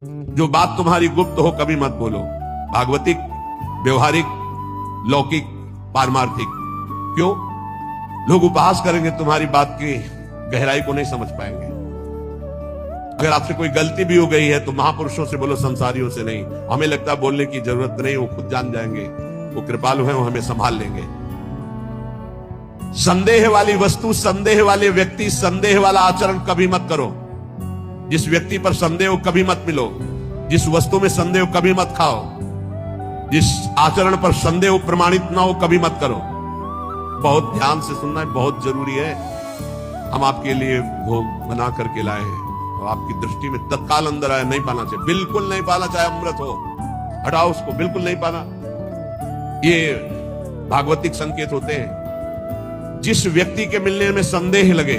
जो बात तुम्हारी गुप्त हो कभी मत बोलो। भागवतिक, व्यवहारिक, लौकिक, पारमार्थिक। क्यों? लोग उपहास करेंगे, तुम्हारी बात की गहराई को नहीं समझ पाएंगे। अगर आपसे कोई गलती भी हो गई है तो महापुरुषों से बोलो, संसारियों से नहीं। हमें लगता है बोलने की जरूरत नहीं, वो खुद जान जाएंगे, वो कृपालु हैं, वो हमें संभाल लेंगे। संदेह वाली वस्तु, संदेह वाले व्यक्ति, संदेह वाला आचरण कभी मत करो। जिस व्यक्ति पर संदेह हो कभी मत मिलो, जिस वस्तु में संदेह हो कभी मत खाओ, जिस आचरण पर संदेह प्रमाणित ना हो कभी मत करो। बहुत ध्यान से सुनना है, बहुत जरूरी है। हम आपके लिए भोग बना करके लाए हैं और आपकी दृष्टि में तत्काल अंदर आया, नहीं पाना चाहिए, बिल्कुल नहीं पाना, चाहे अमृत हो, हटाओ उसको, बिल्कुल नहीं पाना। ये भागवतिक संकेत होते हैं। जिस व्यक्ति के मिलने में संदेह लगे,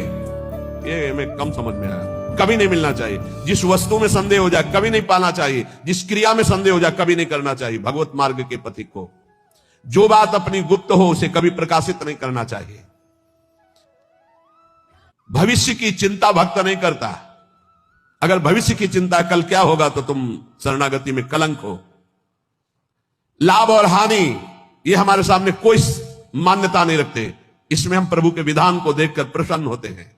ये हमें कम समझ में आया, कभी नहीं मिलना चाहिए। जिस वस्तु में संदेह हो जाए कभी नहीं पाना चाहिए। जिस क्रिया में संदेह हो जाए कभी नहीं करना चाहिए। भगवत मार्ग के पथिक को जो बात अपनी गुप्त हो उसे कभी प्रकाशित नहीं करना चाहिए। भविष्य की चिंता भक्त नहीं करता। अगर भविष्य की चिंता कल क्या होगा तो तुम शरणागति में कलंक हो। लाभ और हानि ये हमारे सामने कोई मान्यता नहीं रखते। इसमें हम प्रभु के विधान को देखकर प्रसन्न होते हैं।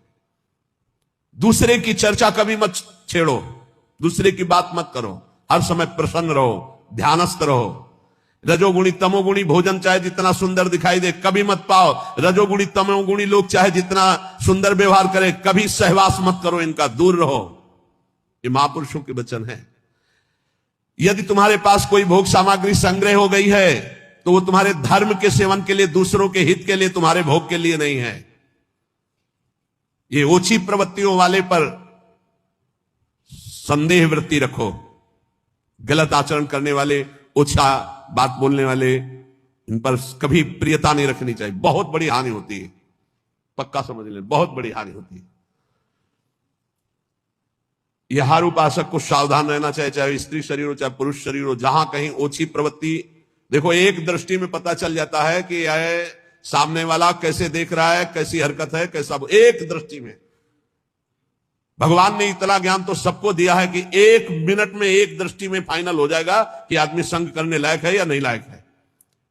दूसरे की चर्चा कभी मत छेड़ो, दूसरे की बात मत करो। हर समय प्रसन्न रहो, ध्यानस्थ रहो। रजोगुणी तमोगुणी भोजन चाहे जितना सुंदर दिखाई दे कभी मत पाओ। रजोगुणी तमोगुणी लोग चाहे जितना सुंदर व्यवहार करे कभी सहवास मत करो, इनका दूर रहो। ये महापुरुषों के वचन है। यदि तुम्हारे पास कोई भोग सामग्री संग्रह हो गई है तो वो तुम्हारे धर्म के सेवन के लिए, दूसरों के हित के लिए, तुम्हारे भोग के लिए नहीं है। ये ओछी प्रवृत्तियों वाले पर संदेह वृत्ति रखो। गलत आचरण करने वाले, ओछा बात बोलने वाले, इन पर कभी प्रियता नहीं रखनी चाहिए। बहुत बड़ी हानि होती है, पक्का समझ लें, बहुत बड़ी हानि होती है। यह हर उपासक को सावधान रहना चाहिए, चाहे स्त्री शरीर हो चाहे पुरुष शरीर हो। जहां कहीं ओछी प्रवृत्ति, देखो एक दृष्टि में पता चल जाता है कि यह सामने वाला कैसे देख रहा है, कैसी हरकत है, कैसा, एक दृष्टि में। भगवान ने इतना ज्ञान तो सबको दिया है कि एक मिनट में, एक दृष्टि में फाइनल हो जाएगा कि आदमी संग करने लायक है या नहीं लायक है।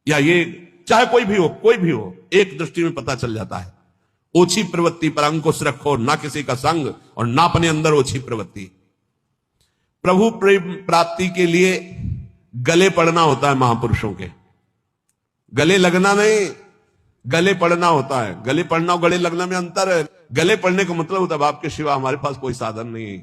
या ये चाहे कोई भी हो, कोई भी हो, एक दृष्टि में पता चल जाता है। ओछी प्रवृत्ति पर अंकुश रखो, ना किसी का संग और ना अपने अंदर ओछी प्रवृत्ति। प्रभु प्रेम प्राप्ति के लिए गले पड़ना होता है। महापुरुषों के गले लगना नहीं, गले पड़ना होता है। गले पड़ना और गले लगना में अंतर है। गले पड़ने का मतलब होता है आपके सिवा हमारे पास कोई साधन नहीं है।